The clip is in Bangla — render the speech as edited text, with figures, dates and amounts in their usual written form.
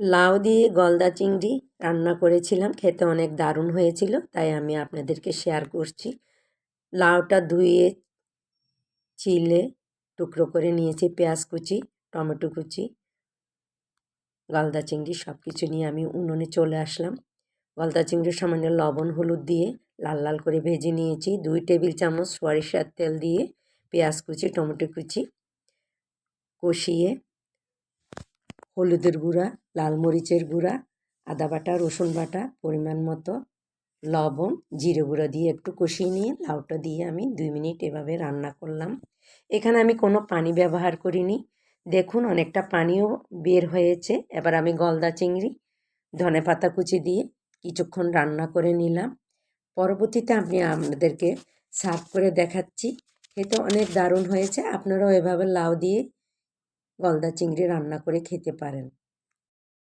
লাউ দিয়ে গলদা চিংড়ি রান্না করেছিলাম, খেতে অনেক দারুণ হয়েছিল, তাই আমি আপনাদেরকে শেয়ার করছি। লাউটা ধুয়ে চিলে টুকরো করে নিয়েছি, পেঁয়াজ কুচি, টমেটো কুচি, গলদা চিংড়ি সব কিছু নিয়ে আমি উনুনে চলে আসলাম। গলদা চিংড়ি সামান্য লবণ হলুদ দিয়ে লাল লাল করে ভেজে নিয়েছি। 2 টেবিল চামচ সরিষার তেল দিয়ে পেঁয়াজ কুচি, টমেটো কুচি কষিয়ে হলুদের গুঁড়া, লাল মরিচের গুঁড়া, আদা বাটা, রসুন বাটা, পরিমাণ মতো লবণ, জিরে গুঁড়া দিয়ে একটু কষিয়ে নিয়ে লাউটা দিয়ে আমি 2 মিনিট এভাবে রান্না করলাম। এখানে আমি কোনো পানি ব্যবহার করিনি। দেখুন অনেকটা পানিও বের হয়েছে। এবার আমি গলদা চিংড়ি ধনেপাতা কুচি দিয়ে কিছুক্ষণ রান্না করে নিলাম। পরবর্তীতে আমি আপনাদেরকে সার্ভ করে দেখাচ্ছি। খেতে অনেক দারুণ হয়েছে। আপনারাও এভাবে লাউ দিয়ে গলদা চিংড়ি রান্না করে খেতে পারেন।